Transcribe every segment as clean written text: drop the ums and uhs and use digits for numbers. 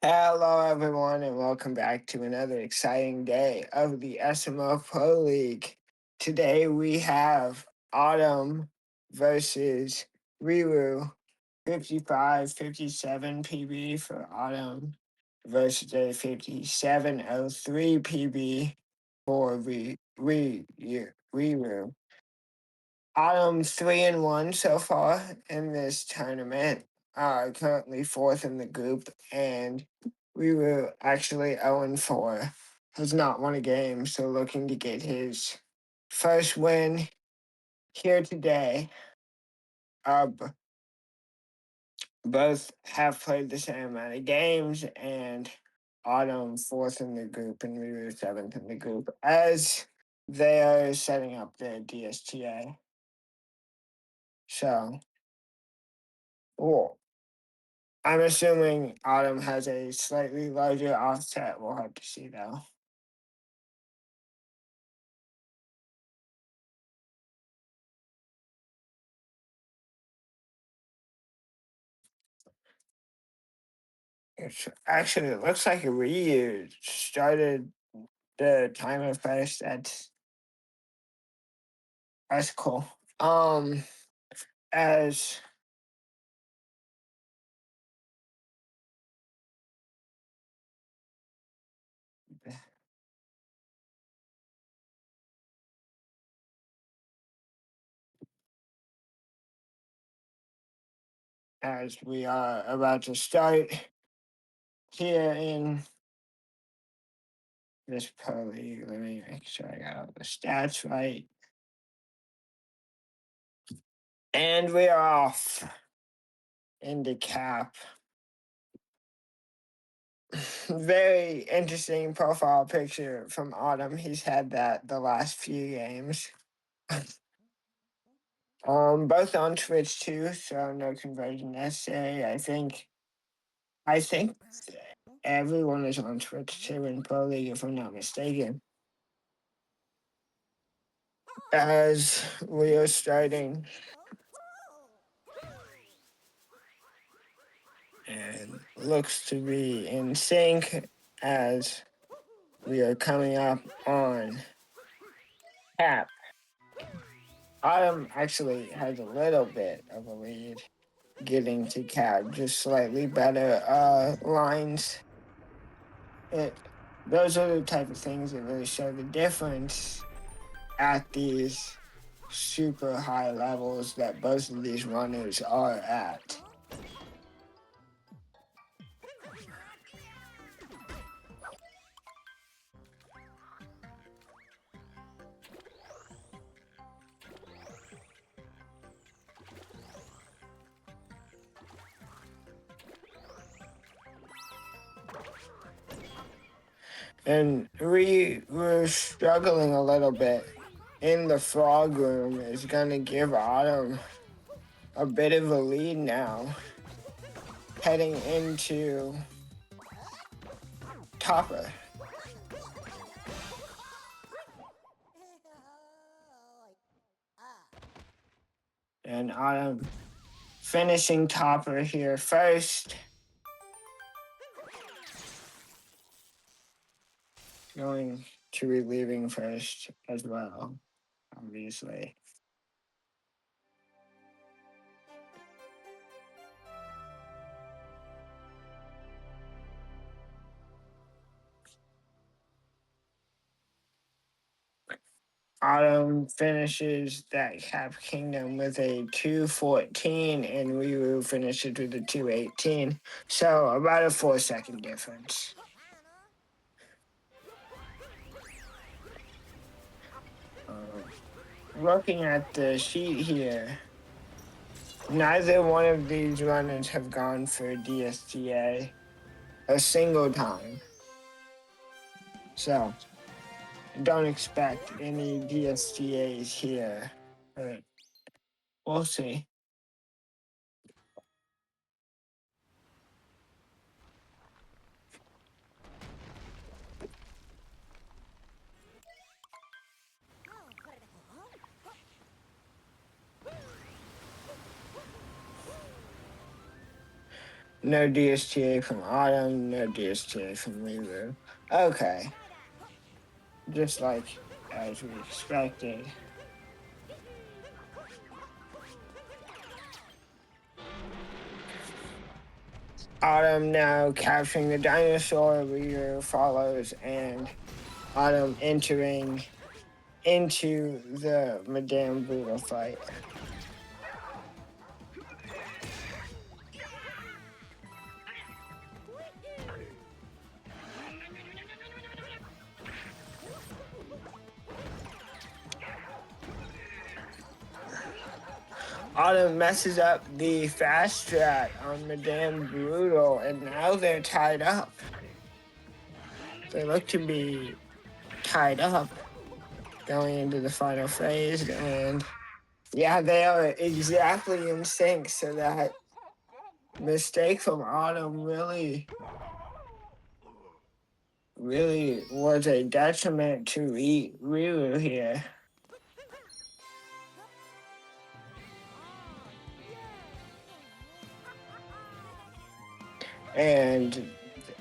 Hello, everyone, and welcome back to another exciting day of the SMO Pro League. Today we have Autumn versus Rirure, 55-57 PB for Autumn versus a 57-03 PB for Rirure. Autumn 3-1 so far in this tournament. Currently fourth in the group, and we were actually 0-4. Has not won a game, so looking to get his first win here today. Both have played the same amount of games, and Autumn fourth in the group, and we were seventh in the group as they are setting up their DSTA. So, cool. I'm assuming Autumn has a slightly larger offset. We'll have to see though. It looks like Ryu started the timer first. That's cool. As as we are about to start here in this pro league, let me make sure I got all the stats right. And we are off into cap. Very interesting profile picture from Autumn. He's had that the last few games. Both on Twitch too, so no conversion necessary. I think everyone is on Twitch too in Pro League, if I'm not mistaken. As we are starting, and looks to be in sync as we are coming up on cap. Autumn actually has a little bit of a lead getting to cap, just slightly better lines. Those are the type of things that really show the difference at these super high levels that both of these runners are at. And we were struggling a little bit in the frog room. Is going to give Autumn a bit of a lead now, heading into Topper. And Autumn finishing Topper here first. Going to relieving first as well, obviously. Autumn finishes that Cap Kingdom with a 214, and Ryu finishes with a 218. So about a 4-second difference. Looking at the sheet here, neither one of these runners have gone for DSTA a single time. So don't expect any DSTAs here, but we'll see. No DSTA from Autumn, no DSTA from Rirure. Okay. Just like as we expected. Autumn now capturing the dinosaur, Rirure follows, and Autumn entering into the Madame Brutal fight. Autumn messes up the fast strat on Madame Brutal, and now they're tied up. They look to be tied up going into the final phase, and yeah, they are exactly in sync, so that mistake from Autumn really was a detriment to Ryu here. And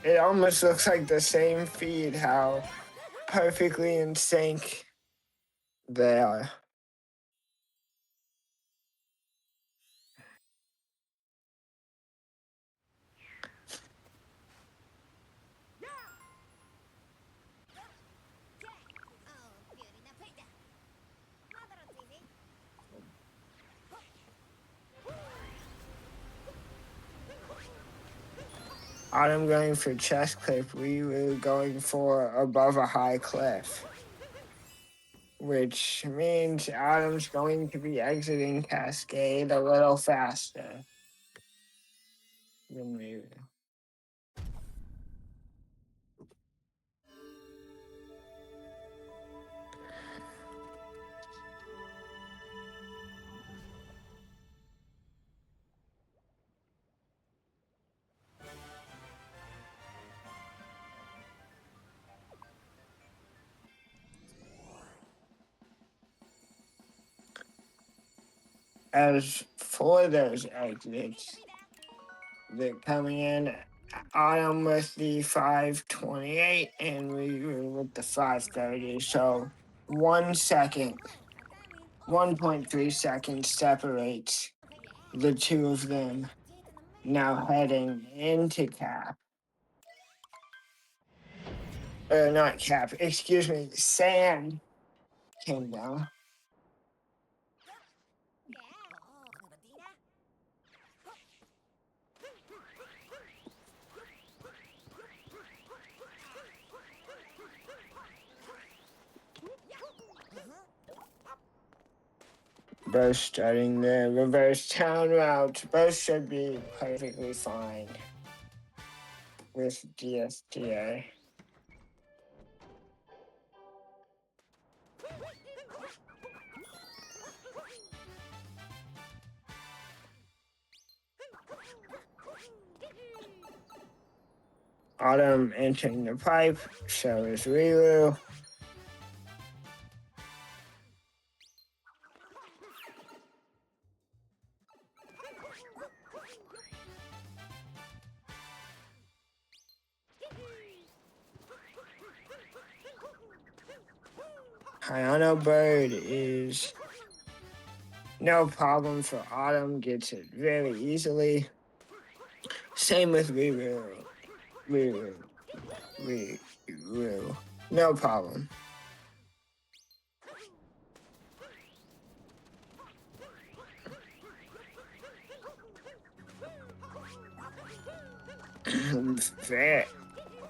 it almost looks like the same feed, how perfectly in sync they are. Autumn going for chest clip, Ryu going for above a high cliff, which means Autumn's going to be exiting Cascade a little faster than Ryu. As for those exits, they're coming in. Autumn with the 528 and Ryu with the 530. So 1 second, 1.3 seconds separates the two of them now heading into Cap. Not Cap, excuse me, Sand Kingdom. Both starting the reverse town route. Both should be perfectly fine with DSTA. Autumn entering the pipe, so is Ryu. Hayano Bird is no problem for Autumn, gets it very easily. Same with Ryu. No problem. Fair.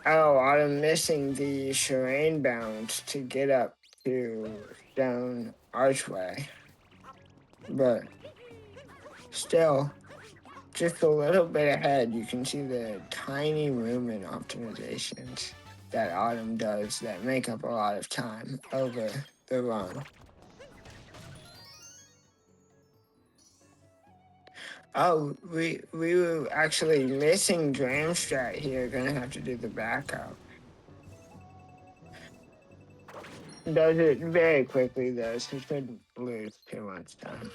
Oh, Autumn missing the Shireen bounce to get up to Stone Archway. But still, just a little bit ahead, you can see the tiny movement optimizations that Autumn does that make up a lot of time over the run. Oh, we were actually missing Dramstrat here, gonna have to do the backup. Does it very quickly though, so shouldn't lose too much time.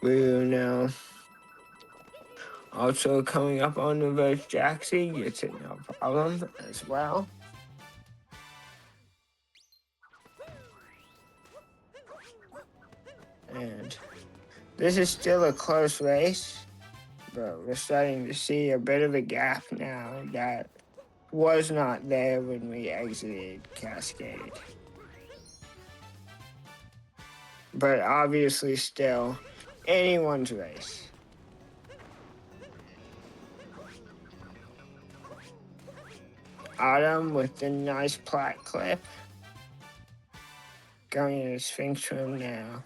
Ryu now also coming up on reverse Jaxi, gets it no problem as well. And this is still a close race, but we're starting to see a bit of a gap now that was not there when we exited Cascade. But obviously still anyone's race. Autumn with the nice plat clip. Going into Sphinx Room now.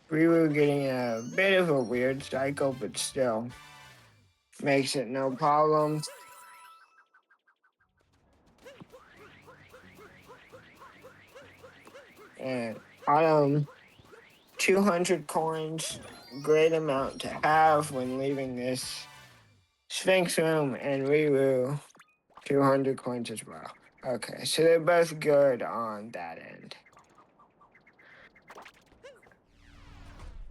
Rirure getting a bit of a weird cycle, but still makes it no problem. And Autumn, 200 coins, great amount to have when leaving this Sphinx Room, and Rirure, 200 coins as well. Okay, so they're both good on that end.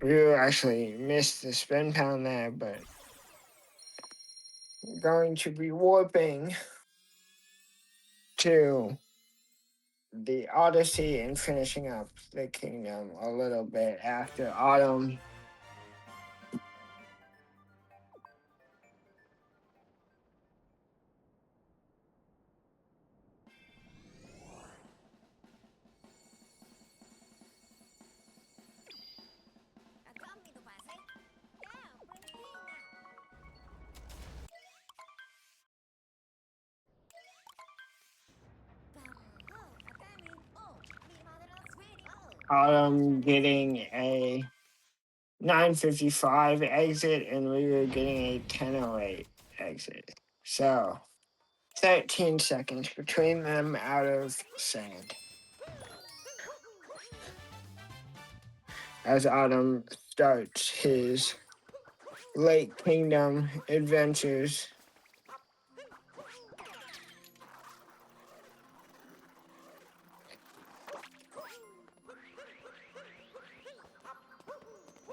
Rirure actually missed the spin pound there, but going to be warping to the Odyssey and finishing up the kingdom a little bit after Autumn. Autumn getting a 9:55 exit, and we were getting a 10:08 exit. So 13 seconds between them out of sand. As Autumn starts his Lake Kingdom adventures.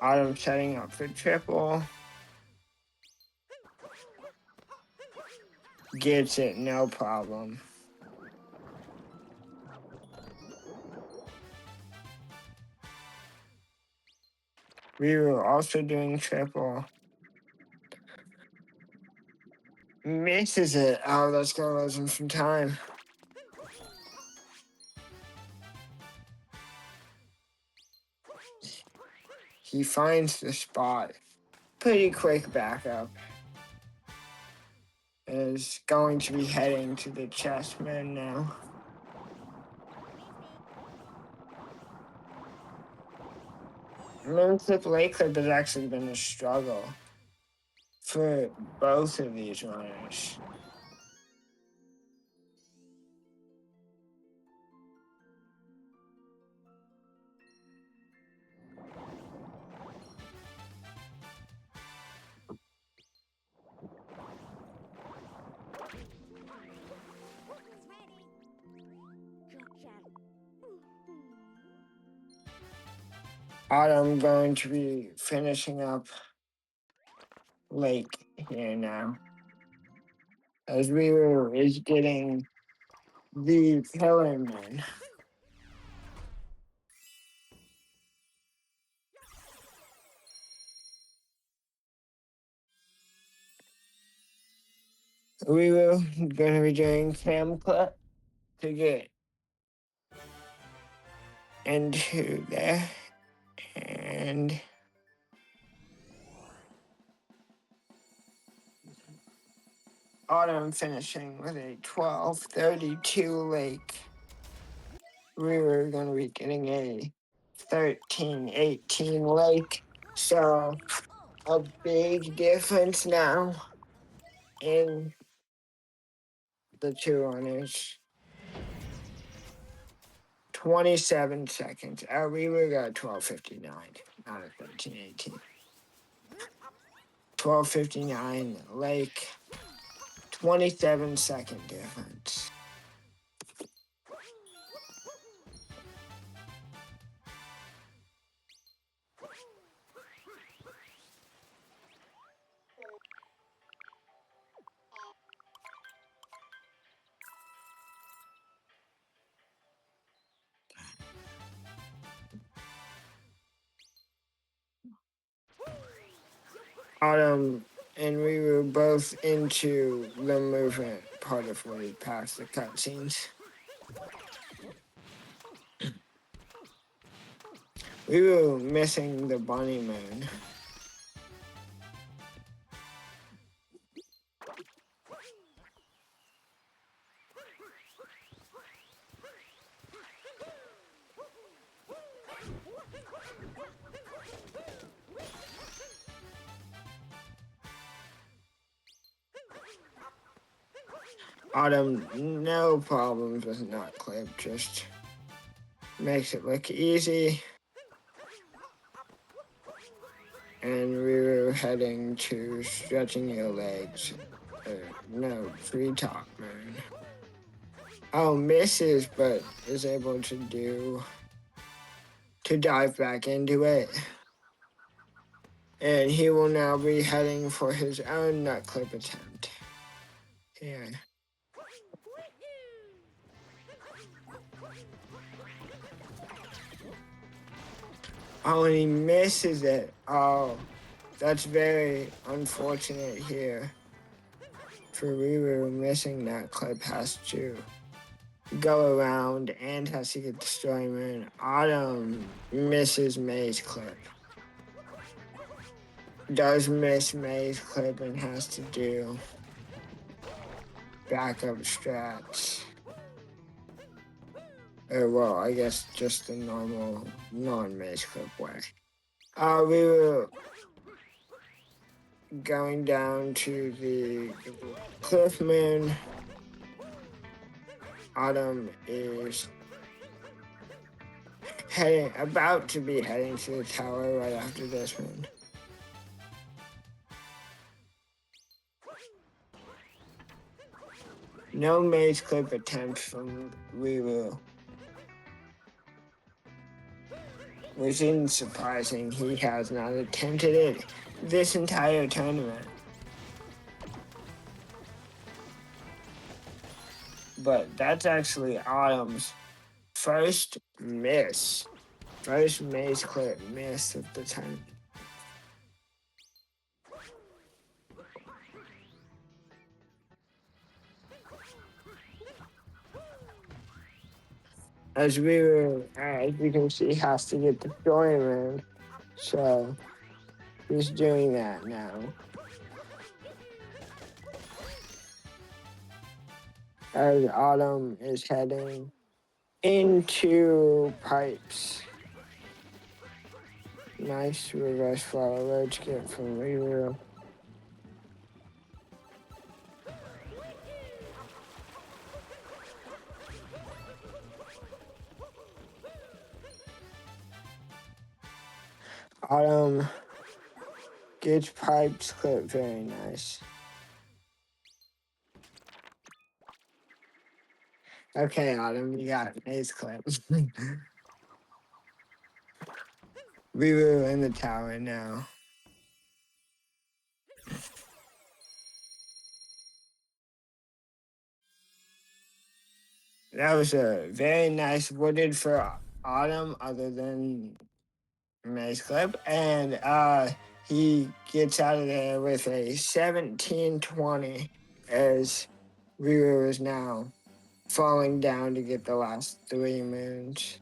Autumn setting up for triple. Gets it, no problem. We were also doing triple. Misses it. Oh, that's gonna lose him some time. He finds the spot. Pretty quick backup. Is going to be heading to the chessman now. Moonflip Lake Clip has actually been a struggle for both of these runners. Autumn going to be finishing up Lake here now. As Rirure is getting the Pillar Man. Rirure going to be doing Cam Clip to get into there. And Autumn finishing with a 12:32 Lake. We were going to be getting a 13:18 Lake. So a big difference now in the two runners. 27 seconds. We were got 12:59 out of 13:18. 12:59 Lake. 27-second difference. Autumn and we were both into the movement part of way past the cutscenes. We were missing the bunny moon. Autumn, no problems with nut clip, just makes it look easy. And we were heading to stretching your legs. No, treetop moon. Oh, misses, but is able to dive back into it. And he will now be heading for his own nut clip attempt. Yeah. Oh, and he misses it. Oh, that's very unfortunate here. For Rirure, missing that clip has to go around and has to get the story moon. Autumn misses May's clip. Does miss May's clip and has to do backup strats. Well, I guess just the normal non-Maze clip way. We were going down to the cliff moon. Autumn is about to be heading to the tower right after this one. No maze clip attempt from Rirure, which isn't surprising. He has not attempted it this entire tournament. But that's actually Autumn's first miss. First maze clip miss of the tournament. As you can see, has to get the story moon. So he's doing that now. As Autumn is heading into pipes. Nice reverse follow road skip from Rirure. Autumn gets pipes clipped very nice. Okay, Autumn, you got maze clip. Rirure in the tower now. That was a very nice wooded for Autumn, other than maze clip, and he gets out of there with a 17-20 as Rirure is now falling down to get the last 3 moons.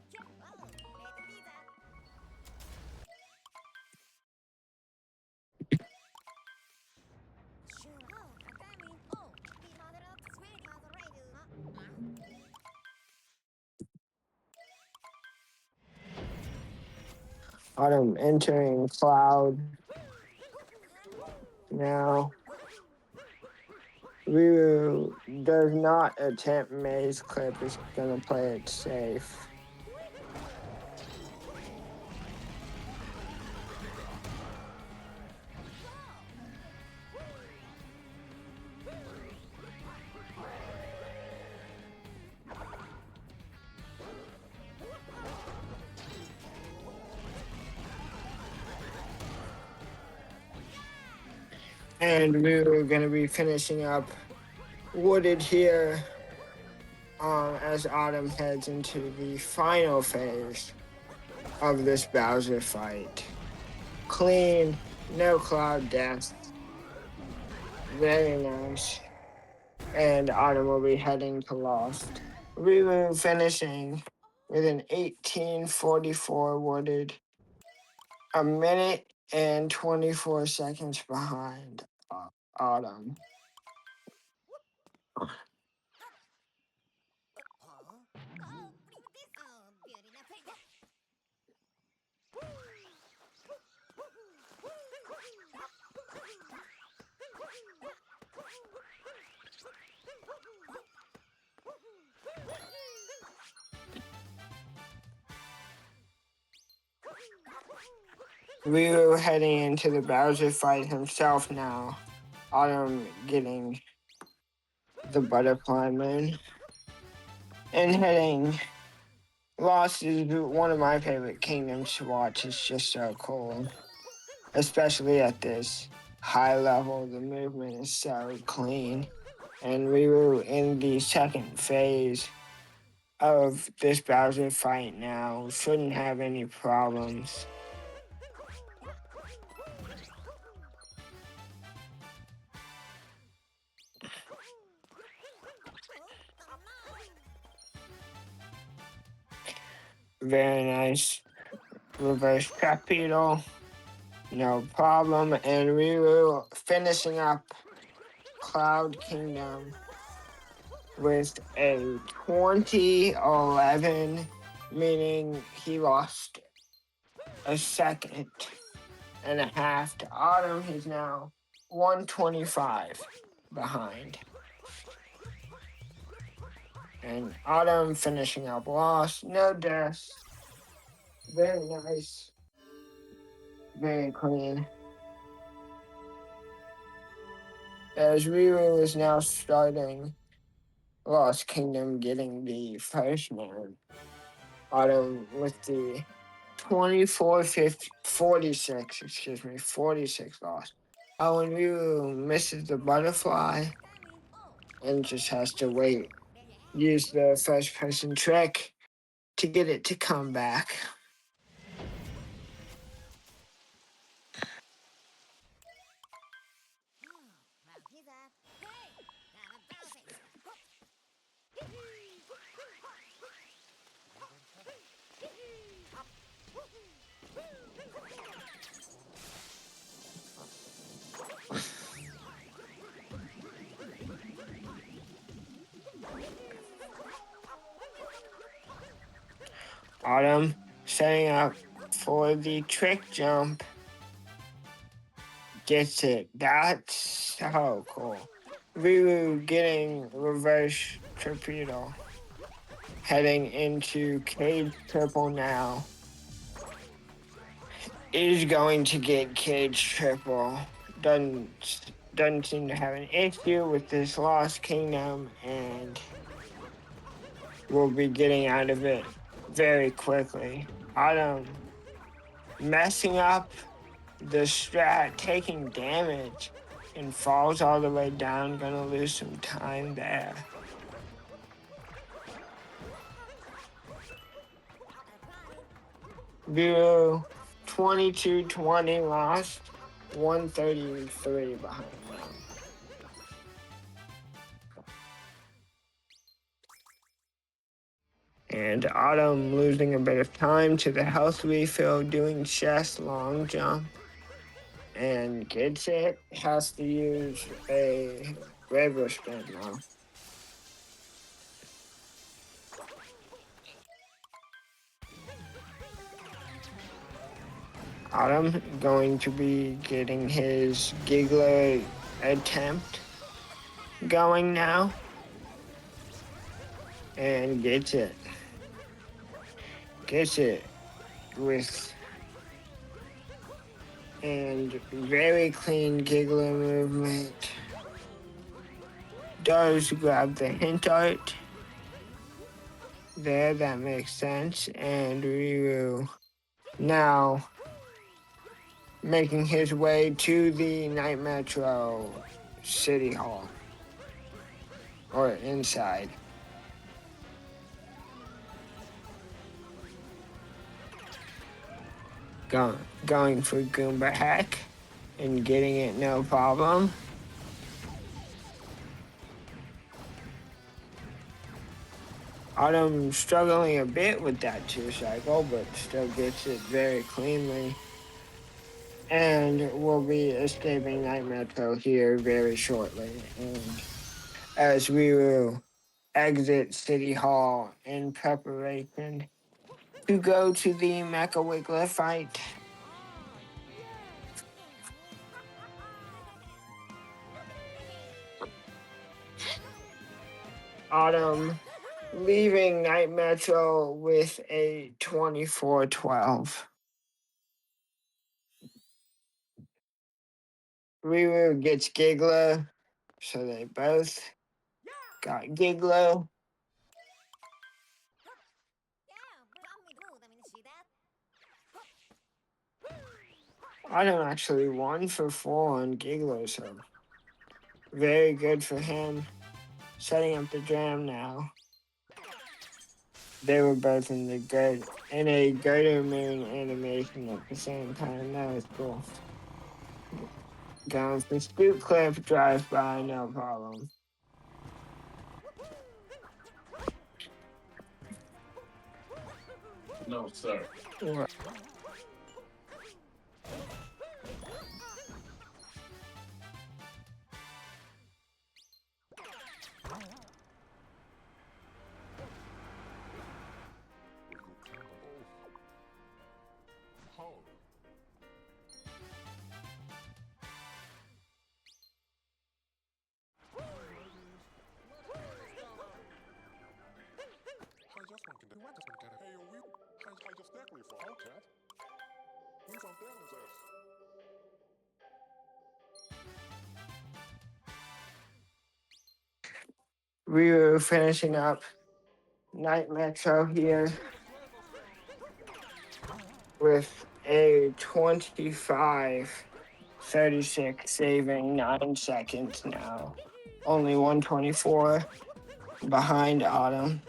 Autumn entering cloud now. Rirure does not attempt maze clip, is gonna play it safe. And we're gonna be finishing up wooded here as Autumn heads into the final phase of this Bowser fight. Clean No cloud death. Very nice. And Autumn will be heading to Lost. Rirure finishing with an 1844 wooded, a minute and 24 seconds behind Autumn. Rirure heading into the Bowser fight himself now. Autumn getting the butterfly moon. And heading. Lost is one of my favorite kingdoms to watch. It's just so cool. Especially at this high level, the movement is so clean. And we were in the second phase of this Bowser fight now. Shouldn't have any problems. Very nice. Reverse trapeze. No problem. And Ruru finishing up Cloud Kingdom with a 2011, meaning he lost a second and a half to Autumn. He's now 125 behind. And Autumn finishing up Lost. No deaths. Very nice. Very clean. As Ruru is now starting Lost Kingdom, getting the first man. Autumn with the 46, 46 lost. Oh, and Ruru misses the butterfly and just has to wait. Use the first person trick to get it to come back. Autumn setting up for the trick jump. Gets it. That's so cool. Ruru getting reverse torpedo. Heading into Cage Triple now. Is going to get Cage Triple. Doesn't seem to have an issue with this Lost Kingdom, and will be getting out of it very quickly. Autumn messing up the strat, taking damage, and falls all the way down. Gonna lose some time there. Bureau 22-20 lost, 133 behind now. And Autumn losing a bit of time to the health refill, doing chest long jump. And gets it, has to use a river spin now. Autumn going to be getting his Giggler attempt going now. And gets it. Gets it with and very clean Giggler movement. Does grab the hint art. There, that makes sense. And Ruru now making his way to the Night Metro City Hall. Or inside. Going for Goomba Hack. and getting it no problem. Autumn struggling a bit with that 2-cycle, but still gets it very cleanly. And we'll be escaping Night Metro here very shortly. And as we will exit City Hall in preparation to go to the Mecha Wiggler fight. Autumn leaving Night Metro with a 24-12. Rirure gets Giggler, so they both got Giggler. Autumn actually 1 for 4 on Giggler, so very good for him. Setting up the jam now. They were both in a Garter Moon animation at the same time. That was cool. Going for Scoot Cliff, drive by, no problem. No, sir. Right. We were finishing up Night Metro here with a 25-36, saving 9 seconds now. Only 124 behind Autumn.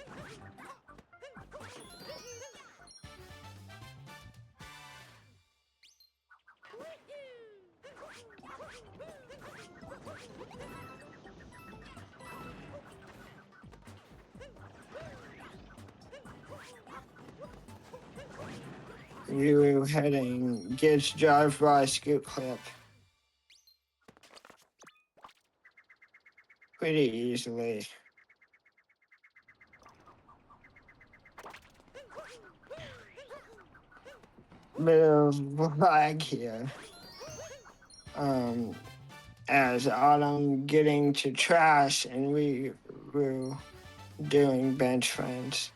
You heading gets drive by Scoot Clip pretty easily. Bit of lag here. As Autumn getting to trash and we were doing bench friends.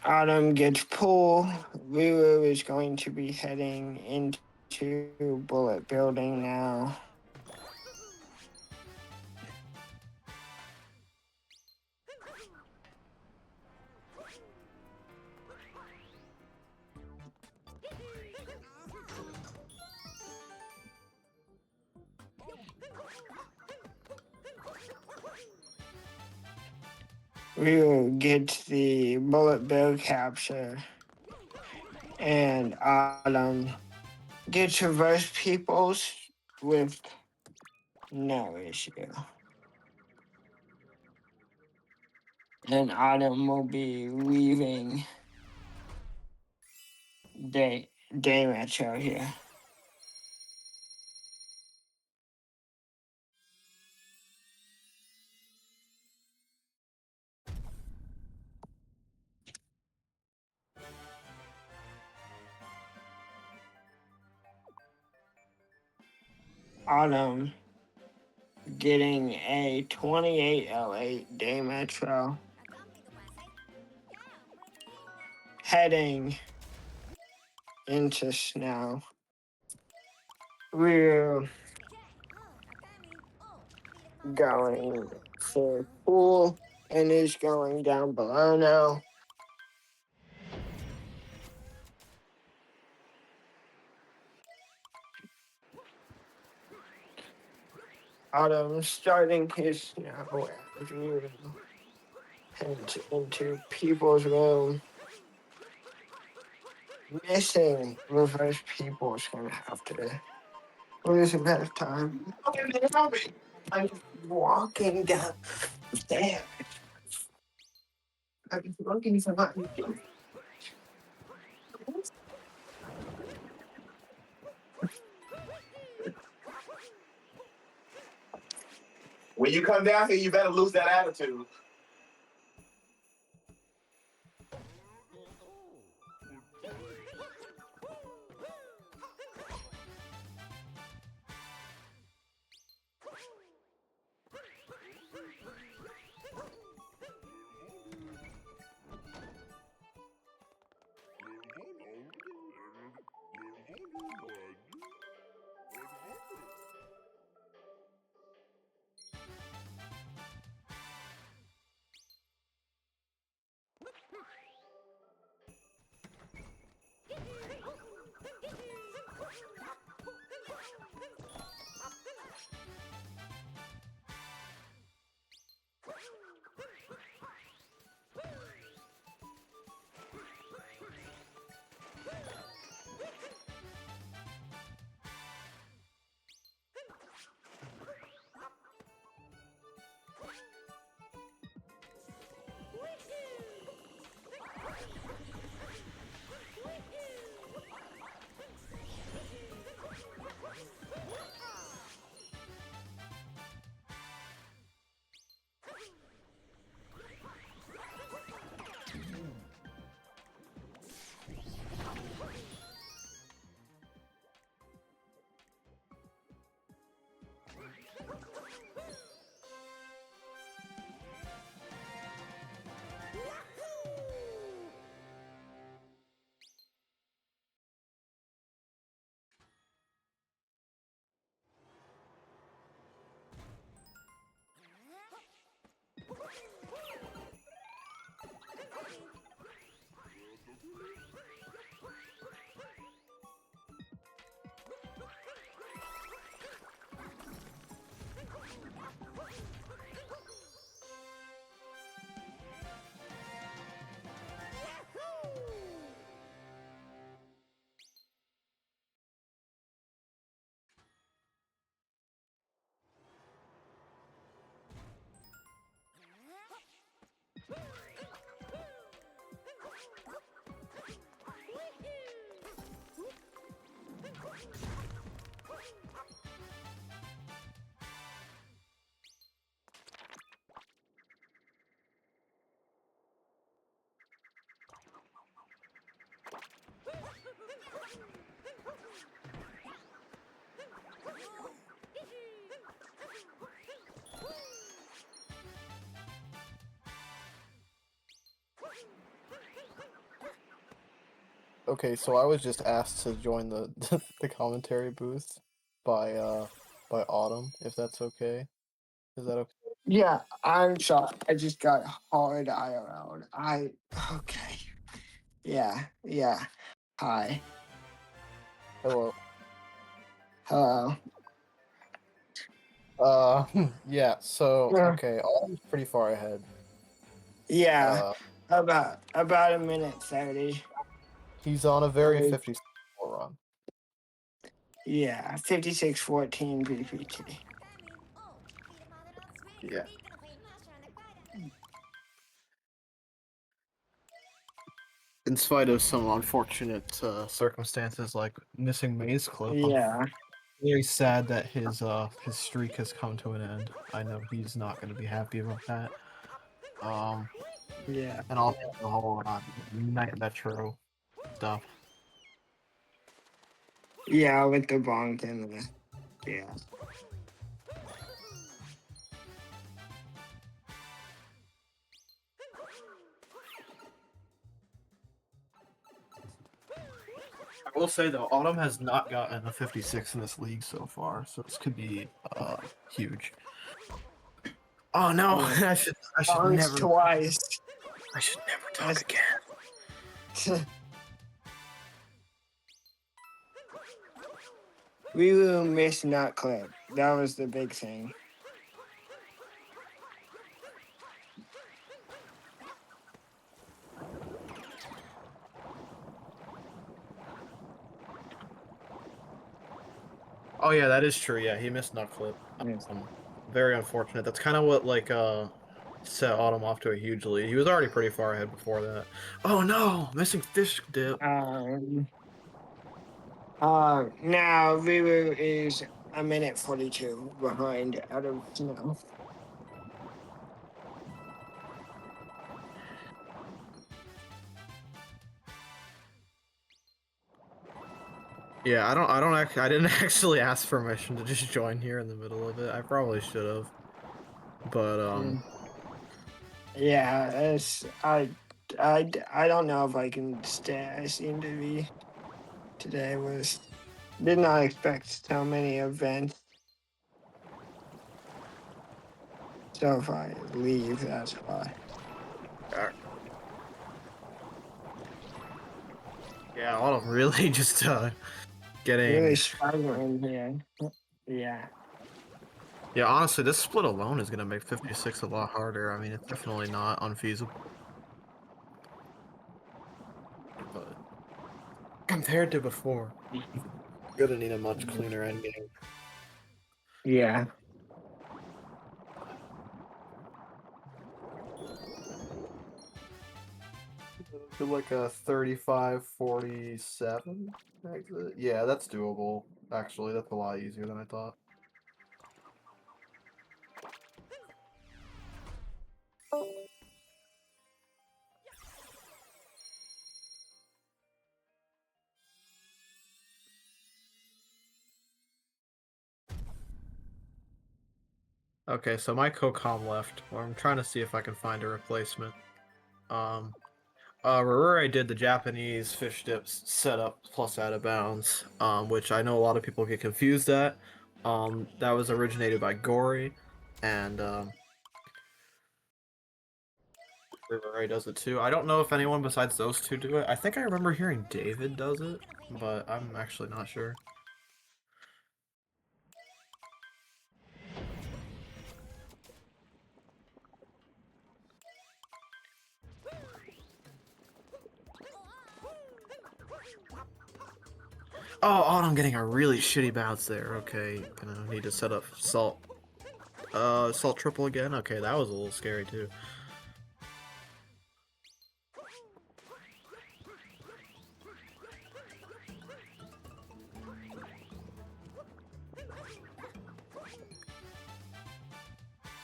Autumn gets pulled. Lulu is going to be heading into Bullet Building now. Lulu gets the Bullet Bill capture. And Autumn gets reverse peoples with no issue. And Autumn will be leaving Day Metro here. Autumn getting a 2808 Day Metro. Heading into snow. We're going for pool and is going down below now. Autumn starting his review into people's room. Missing reverse people's gonna have to lose a bit of time. I'm walking down the stairs. I'm looking for my When you come down here, you better lose that attitude. Okay, so I was just asked to join the the commentary booth by Autumn, if that's okay. Is that okay? Yeah, I'm sorry. I just got hard IRL. Okay. Yeah. Hi. Hello. Hello. Yeah, so Yeah. okay, Autumn's pretty far ahead. Yeah. Uh About a minute 30. he's on a very Or 54 run. yeah, 5614 PPT. Yeah. In spite of some unfortunate circumstances like missing Maze Clip, I'm Yeah. very sad that his streak has come to an end. I know he's not going to be happy about that. Yeah. And also the whole Night Metro stuff. Yeah, with the bonk and the yeah. I will say though, Autumn has not gotten a 56 in this league so far, so this could be huge. Oh no, Yeah. I should Bonks never twice. talk again. We will miss Nut Clip. That was the big thing. Oh yeah, that is true. Yeah, he missed nut clip. Yes. Very unfortunate. That's kind of what like set Autumn off to a huge lead. He was already pretty far ahead before that. Oh no, missing fish dip. Um, now Rirure is a minute 42 behind out of SMO. Yeah, I didn't actually ask permission to just join here in the middle of it. I probably should have. But Yeah, I don't know if I can stay. I seem to be today was did not expect so many events. So if I leave, that's why. yeah, Autumn really just Really getting. struggling here. Yeah. Yeah, honestly, this split alone is gonna make 56 a lot harder. I mean, it's definitely not unfeasible. But compared to before, gonna need a much cleaner endgame. Yeah. To like a 35-47 exit. Yeah, that's doable. Actually, that's a lot easier than I thought. Okay, so my co-com left. Well, I'm trying to see if I can find a replacement. Um, Rirure did the Japanese fish dips setup plus out of bounds, which I know a lot of people get confused at. That was originated by Gory, and Rirure does it too. I don't know if anyone besides those two do it. I think I remember hearing David does it, but I'm actually not sure. Oh, I'm getting a really shitty bounce there. Okay, gonna need to set up salt. Salt triple again? Okay, that was a little scary too.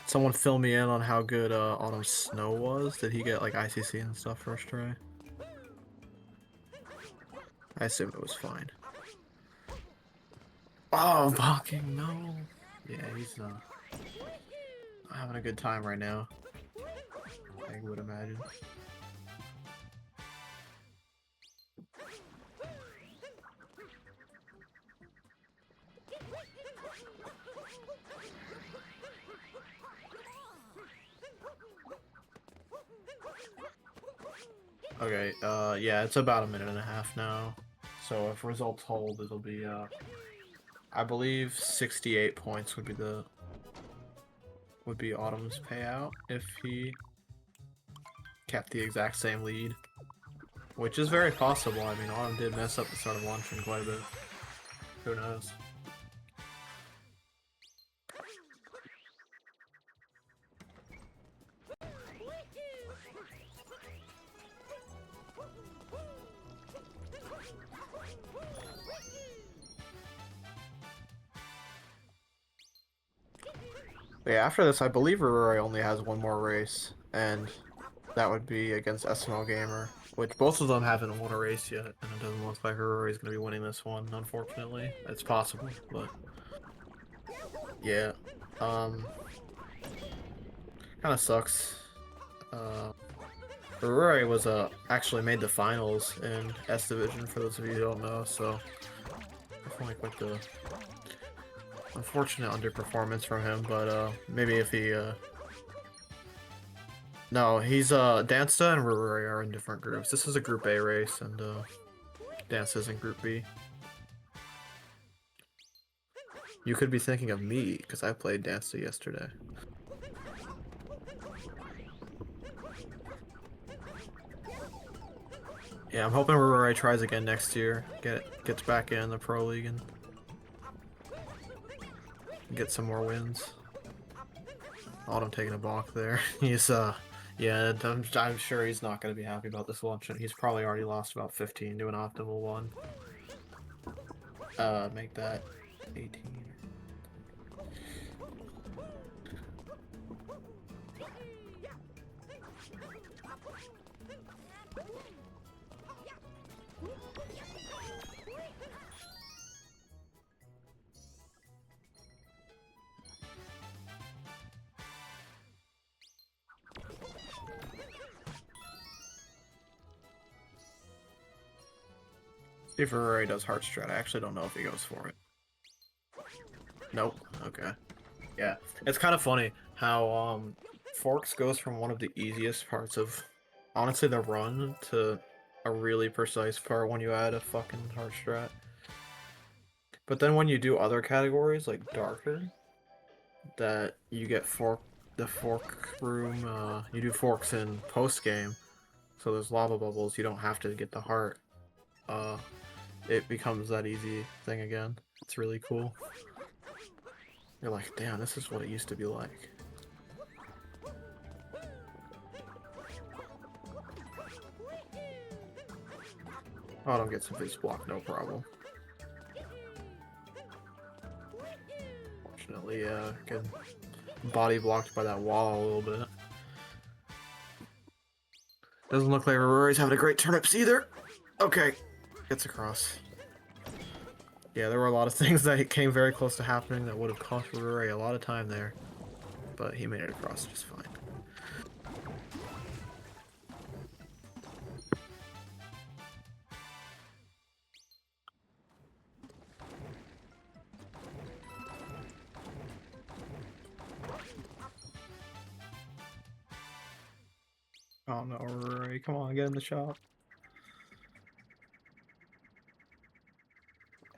Someone fill me in on how good Autumn Snow was. Did he get like ICC and stuff first try? I assume it was fine. Oh, fucking no. Yeah, he's having a good time right now. I would imagine. Okay, yeah, it's about a minute and a half now. So if results hold, it'll be, I believe 68 points would be Autumn's payout if he kept the exact same lead. Which is very possible. I mean, Autumn did mess up the start of launching quite a bit. Who knows? But yeah, after this, I believe Rirure only has one more race, and that would be against SMO Gamer, which both of them haven't won a race yet, and it doesn't look like Rirure is going to be winning this one, unfortunately. It's possible, but yeah. Kind of sucks. Rirure was actually made the finals in S Division, for those of you who don't know, so definitely quite the unfortunate underperformance from him, but maybe if he no, he's Dansta and Rirure are in different groups. This is a Group A race, and Dansta's in Group B. You could be thinking of me, because I played Dansta yesterday. Yeah, I'm hoping Rirure tries again next year. Gets back in the Pro League and get some more wins. Autumn taking a balk there. He's yeah, I'm sure he's not going to be happy about this luncheon. He's probably already lost about 15 to an optimal one. Make that 18. If Rirure does Heart Strat, I actually don't know if he goes for it. Nope. Okay. Yeah. It's kind of funny how Forks goes from one of the easiest parts of, honestly, the run to a really precise part when you add a fucking Heart Strat. But then when you do other categories, like Darker, that you get the fork room, you do forks in post-game, so there's lava bubbles, you don't have to get the heart. It becomes that easy thing again. It's really cool. You're like, damn, this is what it used to be like. Autumn gets a face block, no problem. Fortunately, get body blocked by that wall a little bit. Doesn't look like Rirure's having a great turnips either. Okay, gets across. Yeah, there were a lot of things that came very close to happening that would have cost Rirure a lot of time there, but he made it across just fine. Oh no, Rirure, come on, get in the shop.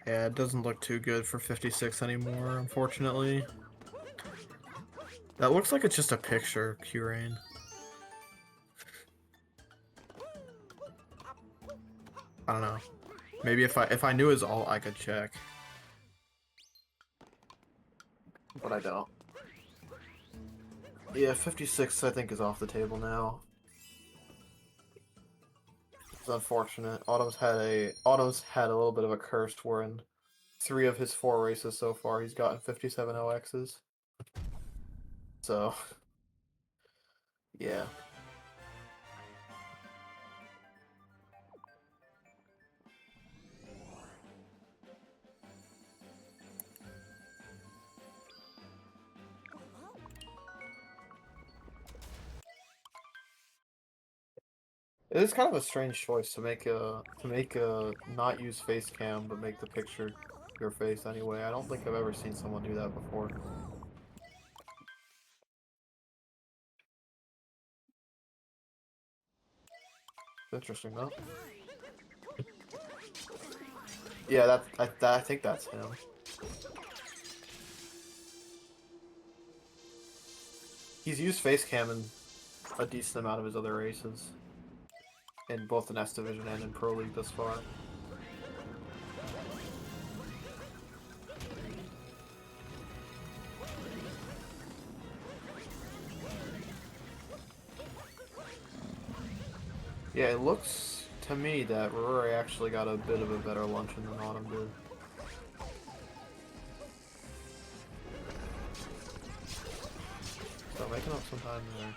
Yeah, it doesn't look too good for 56 anymore, unfortunately. That looks like it's just a picture, Q-Rain. I don't know. Maybe if I knew his ult, I could check. But I don't. Yeah, 56 I think is off the table now. It's unfortunate. Autumn's had a little bit of a curse where in 3 of his 4 races so far he's gotten 57 OXs. So yeah. It is kind of a strange choice to make a not use face cam but make the picture your face anyway. I don't think I've ever seen someone do that before. Interesting though. Yeah, I think that's him. He's used face cam in a decent amount of his other races. In both the Nest Division and in Pro League thus far. Yeah, it looks to me that Rirure actually got a bit of a better luncheon than Autumn did. So making up some time there.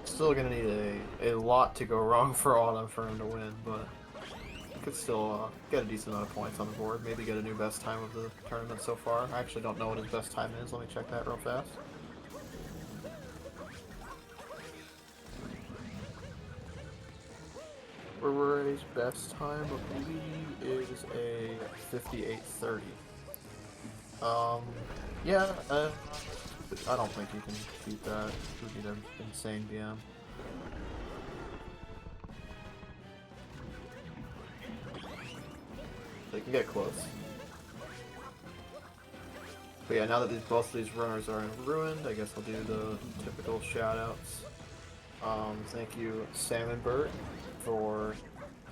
Still gonna need a lot to go wrong for Autumn for him to win, but could still get a decent amount of points on the board. Maybe get a new best time of the tournament so far. I actually don't know what his best time is. Let me check that real fast. Rirure's best time, I believe, is a 58:30. Yeah, I don't think you can beat that. It would be an insane DM. They can get close. But yeah, now that both of these runners are in Ruined, I guess I'll do the typical shoutouts. Thank you, Salmonbert, for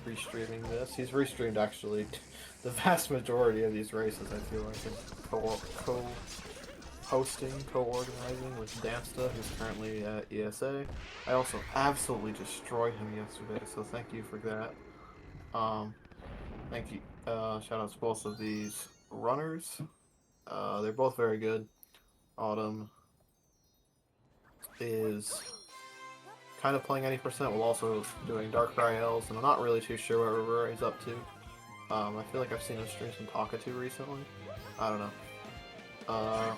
restreaming this. He's restreamed actually the vast majority of these races, I feel like, is co-hosting, co-organizing with Dansta, who's currently at ESA. I also absolutely destroyed him yesterday, so thank you for that. Thank you. Shout out to both of these runners. They're both very good. Autumn is kind of playing any percent while also doing Darkrai L's, and I'm not really too sure what Rirure is up to. I feel like I've seen him stream some Talkatoo recently. I don't know.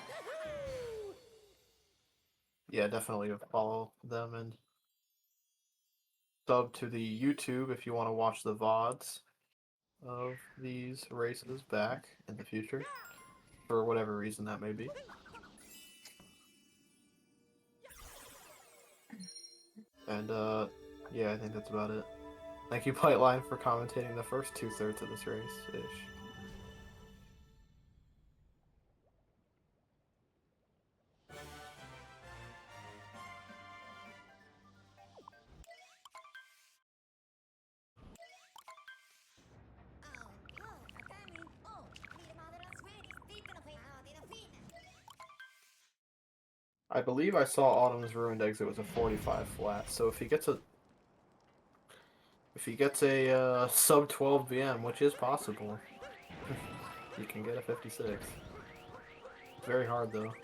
Yeah, definitely follow them and sub to the YouTube if you want to watch the VODs of these races back in the future, for whatever reason that may be. And yeah, I think that's about it. Thank you, Plightline, for commentating the first 2/3 of this race-ish. I believe I saw Autumn's Ruined Exit was a 45 flat, so if he gets a sub 12 BM, which is possible, you can get a 56. Very hard though.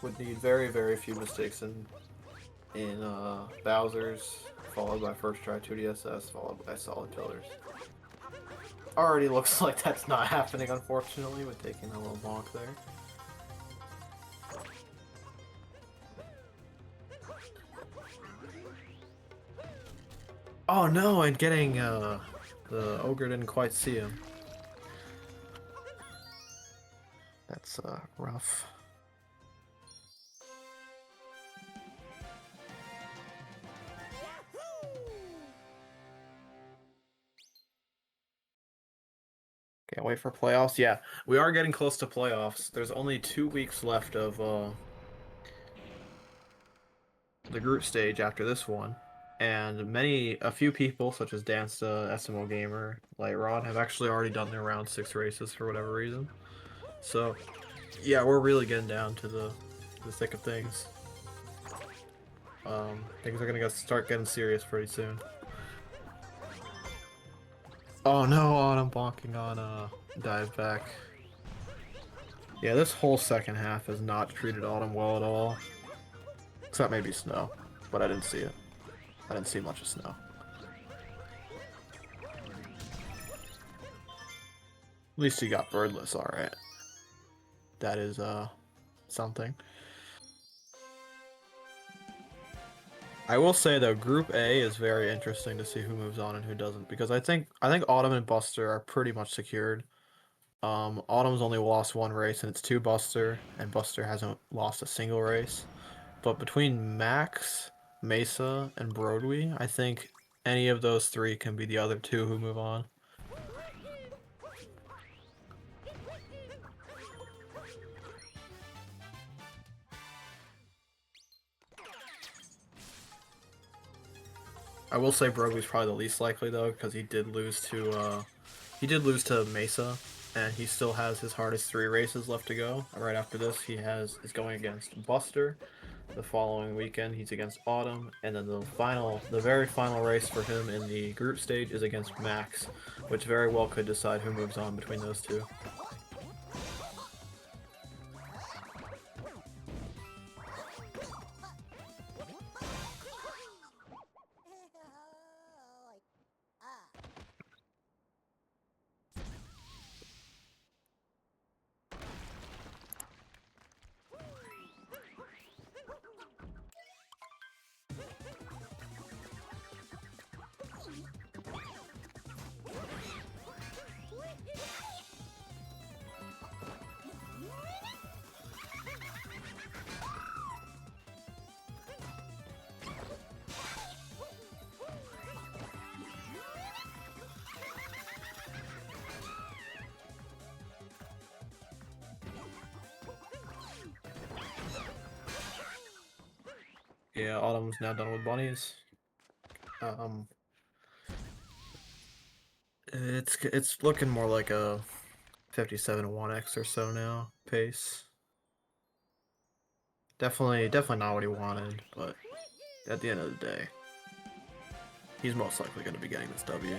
Would need very, very few mistakes in Bowser's, followed by first try 2DSS, followed by solid pillars. Already looks like that's not happening, unfortunately, with taking a little bonk there. Oh no, and getting, the ogre didn't quite see him. That's, rough. Can't wait for playoffs. Yeah, we are getting close to playoffs. There's only 2 weeks left of, the group stage after this one. And a few people, such as Dansta, SMO Gamer, Lightrod, have actually already done their round 6 races for whatever reason. So, yeah, we're really getting down to the thick of things. Things are gonna start getting serious pretty soon. Oh no, I'm bonking on dive back. Yeah, this whole second half has not treated Autumn well at all. Except maybe Snow, but I didn't see it. I didn't see much of Snow. At least he got birdless, alright. That is, something. I will say though, Group A is very interesting to see who moves on and who doesn't, because I think Autumn and Buster are pretty much secured. Autumn's only lost 1 race, and it's 2 Buster, and Buster hasn't lost a single race. But between Max, Mesa, and Broadway, I think any of those 3 can be the other 2 who move on. I will say Broadway's probably the least likely though, because he did lose to Mesa, and he still has his hardest 3 races left to go. Right after this, he is going against Buster. The following weekend, he's against Autumn, and then the very final race for him in the group stage is against Max, which very well could decide who moves on between those 2. Yeah, Autumn's now done with bunnies. It's looking more like a 57 1x or so now pace. Definitely not what he wanted, but at the end of the day, he's most likely going to be getting this W.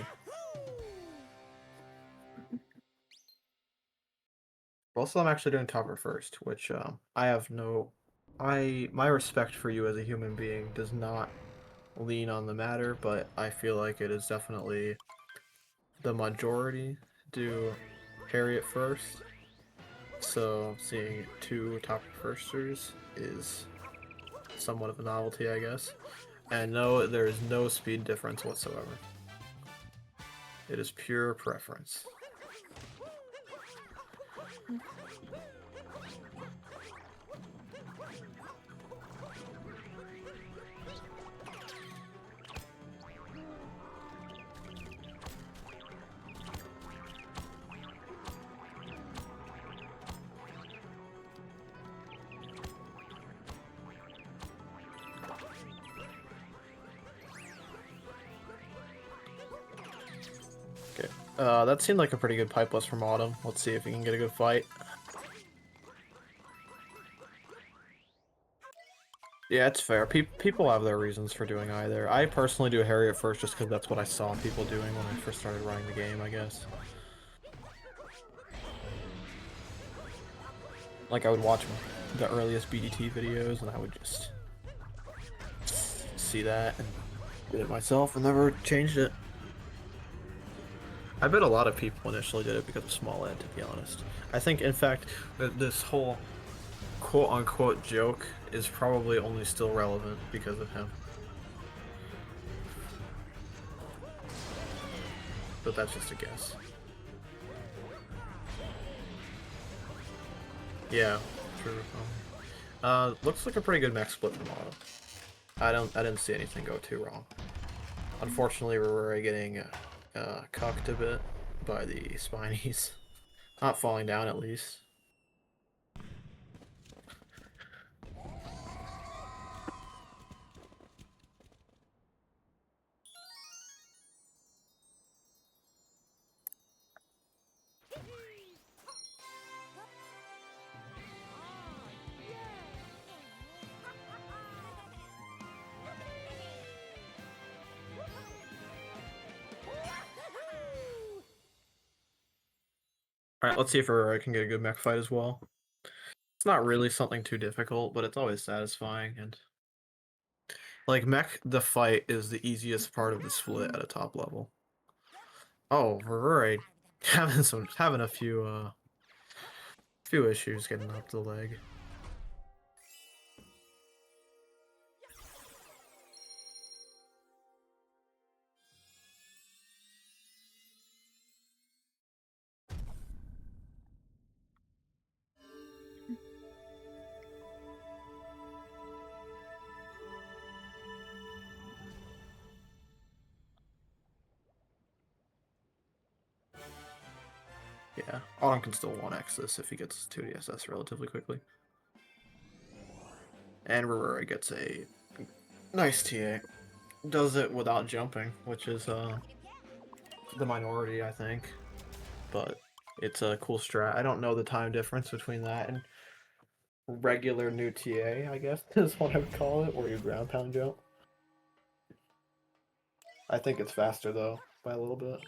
Also, I'm actually doing cover first, which I have no. My respect for you as a human being does not lean on the matter, but I feel like it is definitely the majority do Harriet first. So seeing two top firsters is somewhat of a novelty, I guess. And no, there is no speed difference whatsoever. It is pure preference. Okay, that seemed like a pretty good pipe bust from Autumn. Let's see if we can get a good fight. Yeah, it's fair. People have their reasons for doing either. I personally do Harriet first just because that's what I saw people doing when I first started running the game, I guess. Like, I would watch the earliest BDT videos and I would just see that and did it myself and never changed it. I bet a lot of people initially did it because of Small Ed, to be honest. I think, in fact, that this whole quote-unquote joke is probably only still relevant because of him. But that's just a guess. Yeah, true. Looks like a pretty good mech split from Autumn. I didn't see anything go too wrong. Unfortunately, Rirure getting cucked a bit by the Spinies. Not falling down, at least. Alright, let's see if Rirure can get a good mech fight as well. It's not really something too difficult, but it's always satisfying, and like mech the fight is the easiest part of the split at a top level. Oh, Rirure having a few issues getting up the leg. Yeah, Autumn can still 1x this if he gets 2 DSS relatively quickly. And Rirure gets a nice TA. Does it without jumping, which is the minority, I think. But it's a cool strat. I don't know the time difference between that and regular new TA, I guess, is what I would call it, where you ground pound jump. I think it's faster, though, by a little bit.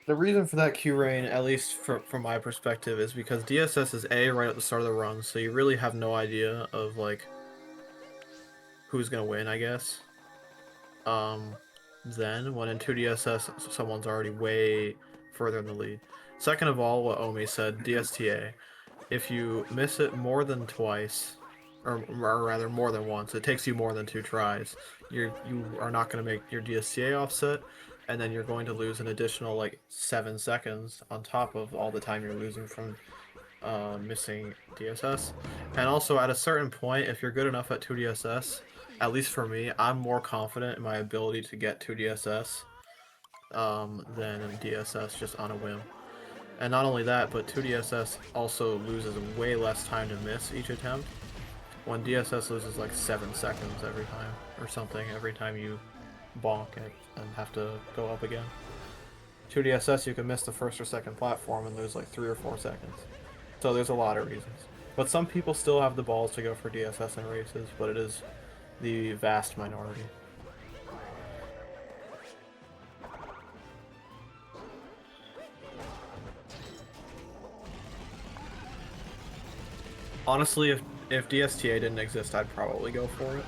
The reason for that Q rain, at least from my perspective, is because DSS is A right at the start of the run, so you really have no idea of like who's gonna win, I guess. Then when in 2DSS someone's already way further in the lead. Second of all, what Omi said, DSTA, if you miss it more than twice, or rather more than once, it takes you more than 2 tries, you are not going to make your DSTA offset, and then you're going to lose an additional like 7 seconds on top of all the time you're losing from missing DSS. And also, at a certain point, if you're good enough at 2DSS, at least for me, I'm more confident in my ability to get 2DSS than in DSS just on a whim. And not only that, but 2DSS also loses way less time to miss each attempt, when DSS loses like 7 seconds every time, or something, every time you bonk it and have to go up again. 2DSS, you can miss the first or second platform and lose like 3 or 4 seconds. So there's a lot of reasons. But some people still have the balls to go for DSS in races, but it is the vast minority. Honestly, if DSTA didn't exist, I'd probably go for it.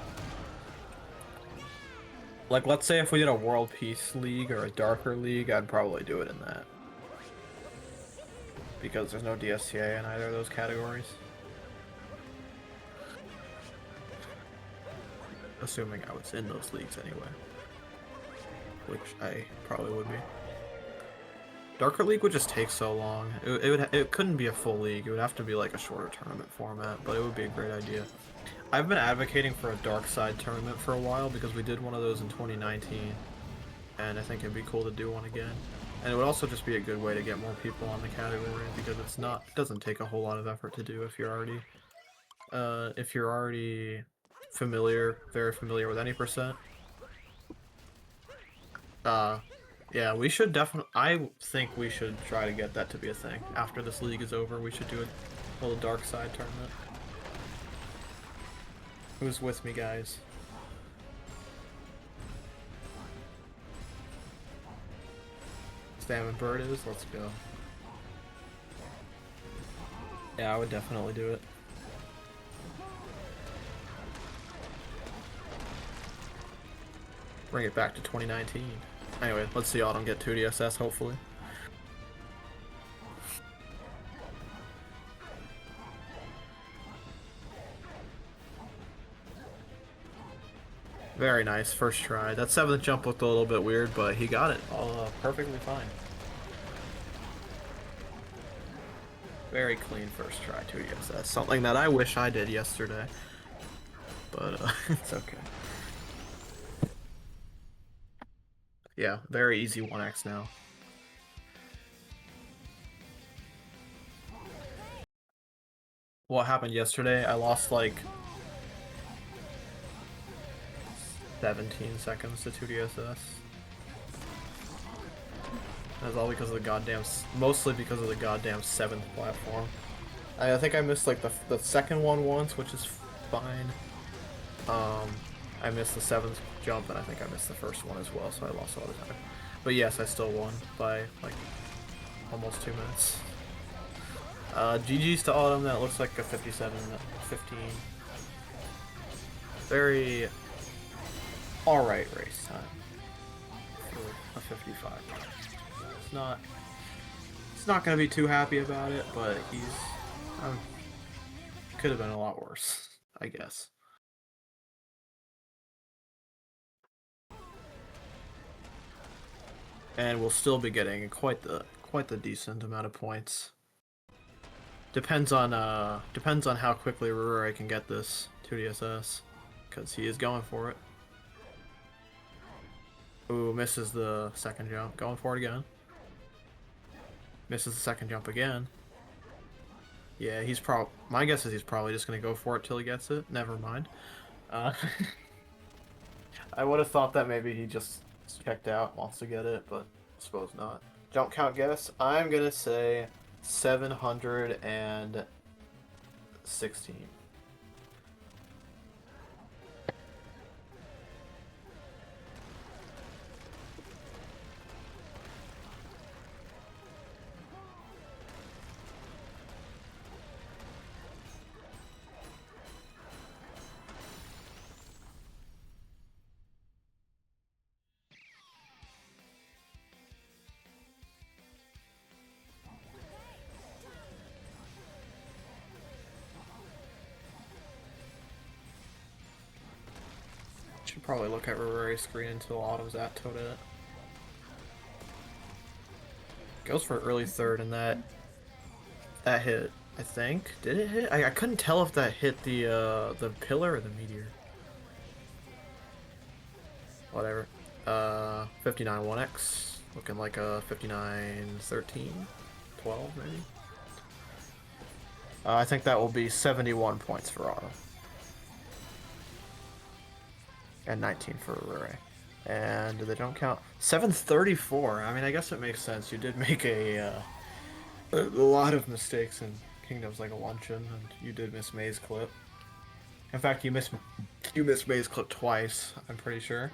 Like, let's say if we did a World Peace League or a Darker League, I'd probably do it in that. Because there's no DSTA in either of those categories. Assuming I was in those leagues anyway. Which I probably would be. Darker League would just take so long. It couldn't be a full league. It would have to be like a shorter tournament format, but it would be a great idea. I've been advocating for a Dark Side tournament for a while because we did one of those in 2019, and I think it'd be cool to do one again. And it would also just be a good way to get more people on the category because it doesn't take a whole lot of effort to do if you're already very familiar with any percent. Yeah, we should definitely. I think we should try to get that to be a thing. After this league is over, we should do a little Dark Side tournament. Who's with me, guys? Stam and Bird is? Let's go. Yeah, I would definitely do it. Bring it back to 2019. Anyway, let's see Autumn get 2DSS, hopefully. Very nice, first try. That 7th jump looked a little bit weird, but he got it all perfectly fine. Very clean first try, 2DSS. Something that I wish I did yesterday. But it's okay. Yeah, very easy 1x now. What happened yesterday? I lost like 17 seconds to 2DSS. That's all because of the mostly because of the goddamn 7th platform. I think I missed like the second one once, which is fine. I missed the 7th jump, and I think I missed the first one as well, so I lost all the time. But yes, I still won by like almost 2 minutes. GG's to Autumn. That looks like a 57-15. Very alright race time for a 55. It's not gonna be too happy about it, but could have been a lot worse, I guess. And we'll still be getting quite the decent amount of points. Depends on how quickly Rirure can get this 2DSS, because he is going for it. Ooh, misses the 2nd jump. Going for it again. Misses the 2nd jump again. Yeah, my guess is he's probably just gonna go for it till he gets it. Never mind. I would have thought that maybe he just checked out, wants to get it, but I suppose not. Jump count guess. I'm gonna say 716. Should probably look at Rirure's screen until Autumn's at Toadette. Goes for early 3rd, and that hit I think. Did it hit? I couldn't tell if that hit the pillar or the meteor. Whatever. 59 1x. Looking like a 59 13, 12 maybe. I think that will be 71 points for Auto. And 19 for Rirure. And they don't count. 734. I mean, I guess it makes sense. You did make a lot of mistakes in Kingdoms like a luncheon, and you did miss May's clip. In fact, you missed May's clip twice. I'm pretty sure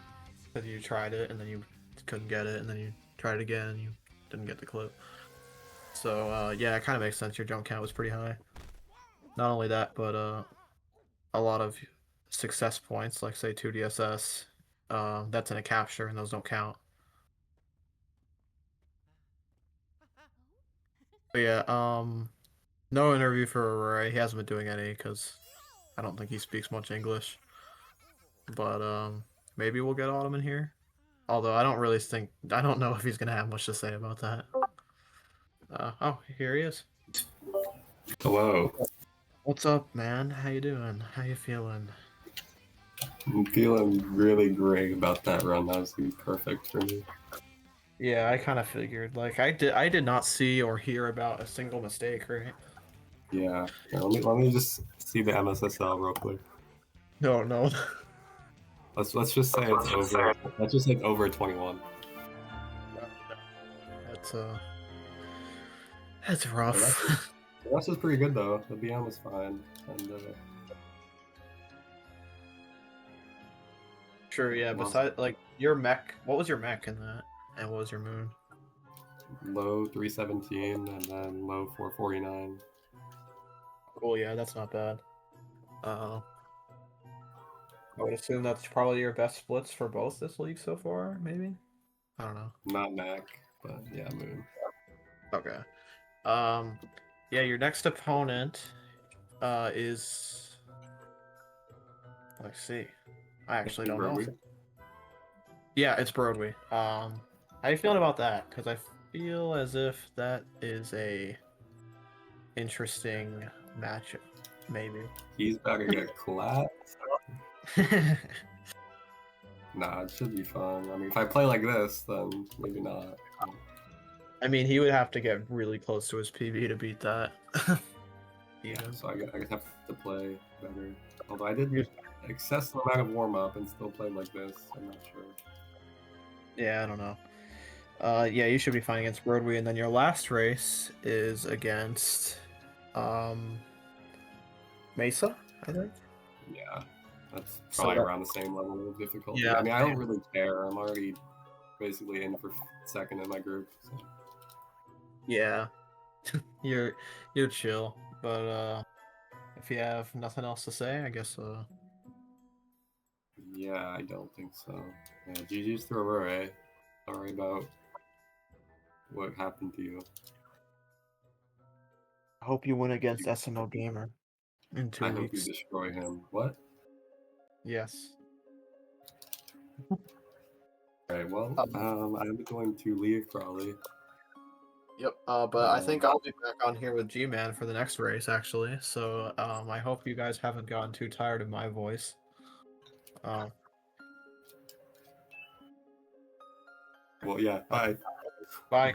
that you tried it and then you couldn't get it, and then you tried it again and you didn't get the clip. So yeah, it kind of makes sense. Your jump count was pretty high. Not only that, but a lot of success points, like say 2 DSS, that's in a capture, and those don't count. But yeah, no interview for Aurora. He hasn't been doing any because I don't think he speaks much English. But maybe we'll get Autumn in here. Although I don't know if he's gonna have much to say about that. Oh, here he is. Hello. What's up, man? How you doing? How you feeling? I'm feeling really great about that run. That was gonna be perfect for me. Yeah, I kind of figured. Like, I did not see or hear about a single mistake, right? Yeah. Here, let me just see the MSSL real quick. No, no. Let's just say it's over. Let's just say it's over 21. That's that's rough. The rest is pretty good though. The BM was fine, and Sure, yeah. Besides, like, your mech, what was your mech in that? And what was your moon? low 317 and then low 449. Cool, yeah, that's not bad. I would assume that's probably your best splits for both this league so far, maybe? I don't know. Not Mac, but yeah, Moon. Okay. Yeah, your next opponent is, let's see. I actually don't know. Yeah, it's Broadway. How you feeling about that? Because I feel as if that is a interesting matchup, maybe. He's about to get clapped. Nah, it should be fun. I mean, if I play like this, then maybe not. I mean, he would have to get really close to his PB to beat that. Yeah, so I guess have to play better. Although I did excessive amount of warm up and still played like this. I'm not sure. Yeah, I don't know. Yeah, you should be fine against Broadway, and then your last race is against Mesa, I think. Yeah, that's probably So, around the same level of difficulty. yeah, I mean, I don't really care. I'm already basically in for second in my group. So. yeah, you're chill. But if you have nothing else to say, I guess. Yeah, I don't think so. Yeah, GG's to Rirure. Sorry about what happened to you. I hope you win against SMO Gamer in 2 I hope you weeks. destroy him. What? Yes. Alright, well, I'm going to leave probably. Yep. But I think I'll be back on here with G-Man for the next race, actually. So I hope you guys haven't gotten too tired of my voice. Well, yeah, bye. Bye.